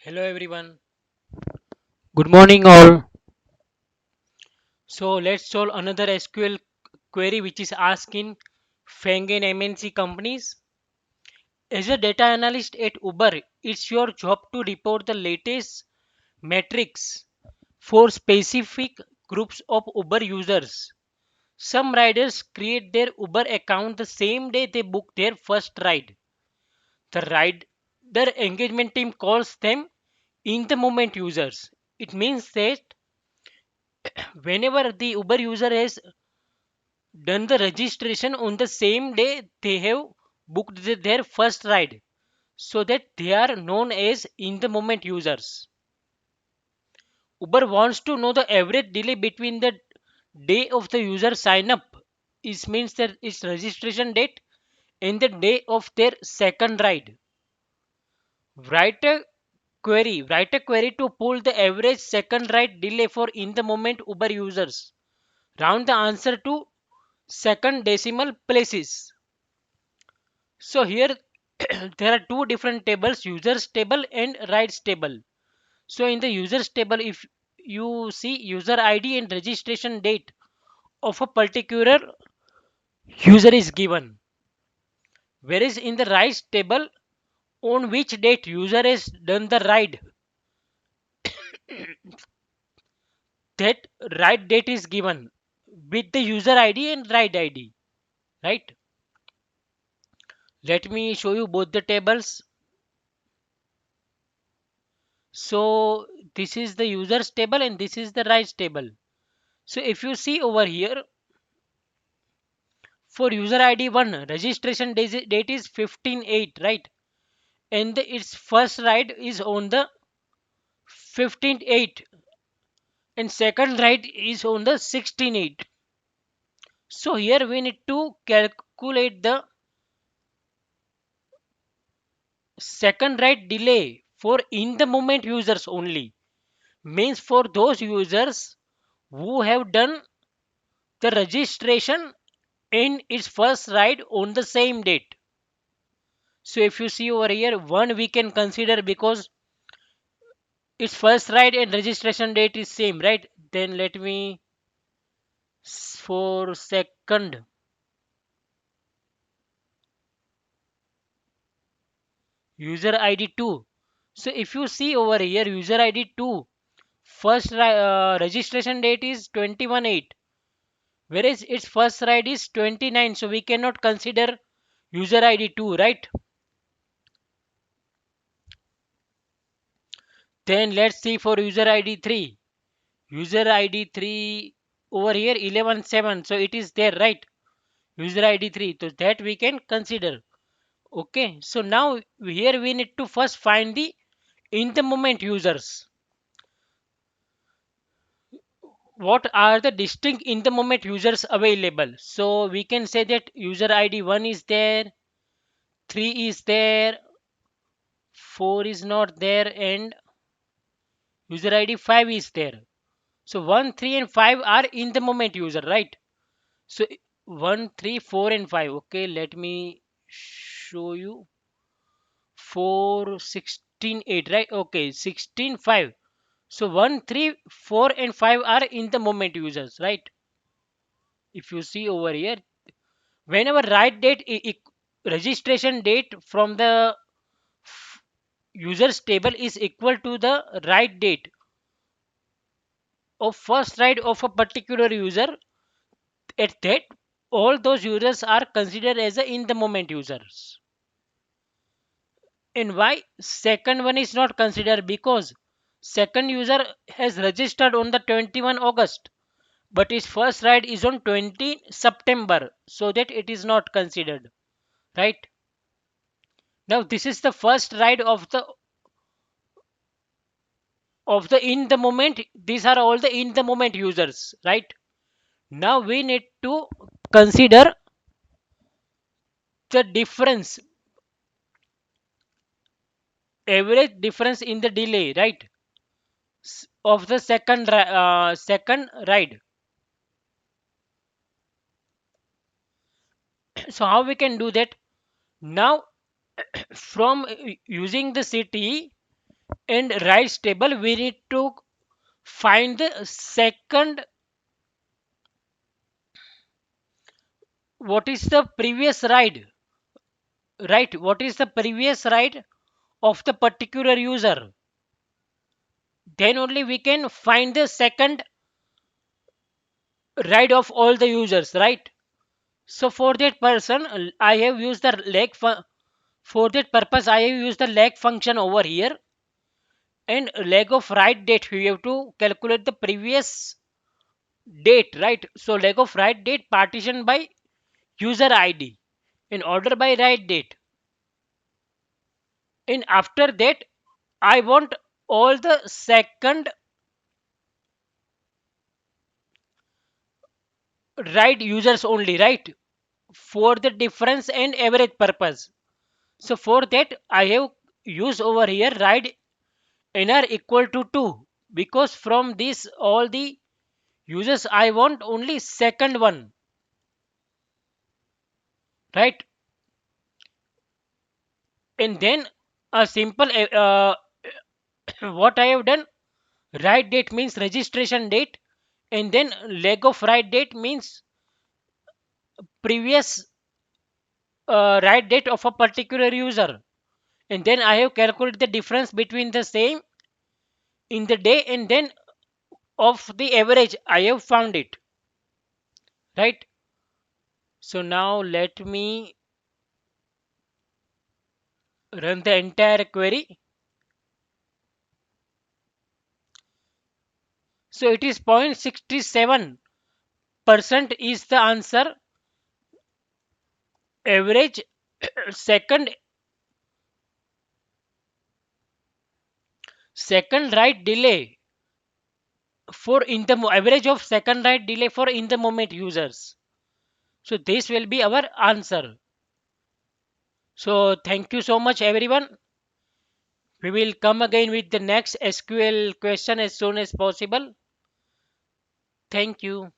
Hello everyone. Good morning all. So let's solve another SQL query which is asking Faang and MNC companies. As a data analyst at Uber, it's your job to report the latest metrics for specific groups of Uber users. Some riders create their Uber account the same day they book their first ride. The rider engagement team calls them in the moment users. It means that whenever the Uber user has done the registration on the same day they have booked their first ride, so that they are known as in the moment users. Uber wants to know the average delay between the day of the user sign up, it means that its registration date, and the day of their second ride. Write a query to pull the average second ride delay for in the moment Uber users. Round the answer to second decimal places. So here there are two different tables, users table and rights table. So in the users table, if you see user ID and registration date of a particular user is given, whereas in the rights table, on which date user has done the ride, that right date is given with the user ID and ride ID, right? Let me show you both the tables. So this is the users table and this is the rights table. So if you see over here, for user ID 1, registration date is 15/8, right? And its first ride is on the 15/8 and second ride is on the 16/8. So here we need to calculate the second ride delay for in the moment users only. Means for those users who have done the registration in its first ride on the same date. So if you see over here, one we can consider because its first ride and registration date is same, right? Then let me for second user ID 2. So if you see over here, user ID 2 registration date is 21/8, whereas its first ride is 29. So we cannot consider user ID 2, right? Then let's see for user ID 3. User ID 3 over here 11/7. So it is there, right? User ID 3. So that we can consider. Okay. So now here we need to first find the in the moment users. What are the distinct in the moment users available? So we can say that user ID 1 is there, 3 is there, 4 is not there, and user ID 5 is there. So 1, 3, and 5 are in the moment user, right? So 1, 3, 4, and 5. Okay, let me show you 4, 16, 8, right? Okay, 16, 5. So 1, 3, 4, and 5 are in the moment users, right? If you see over here, whenever right date registration date from the users table is equal to the right date of first ride of a particular user, at that all those users are considered as a in the moment users. And why second one is not considered? Because second user has registered on the 21 August, but his first ride is on 20 September, so that it is not considered, right? Now this is the first ride of the in the moment. These are all the in the moment users, right? Now we need to consider the difference, average difference in the delay, right? Of the second ride. So how we can do that? Now from using the city, In rights table we need to find the second, what is the previous ride, right? What is the previous ride of the particular user? Then only we can find the second ride of all the users, right? So for that person, I have used the for that purpose I have used the leg function over here. And leg of write date, we have to calculate the previous date, right? So leg of write date partition by user ID in order by write date. And after that, I want all the second write users only, right? For the difference and average purpose. So for that, I have used over here write nr equal to 2, because from this all the users I want only second one, right? And then a simple what I have done, write date means registration date, and then leg of write date means previous write date of a particular user, and then I have calculated the difference between the same in the day, and then of the average I have found it, right? So now let me run the entire query. So it is 0.67% is the answer. Average second second write delay for in the average of second write delay for in the moment users. So this will be our answer. So thank you so much everyone. We will come again with the next SQL question as soon as possible. Thank you.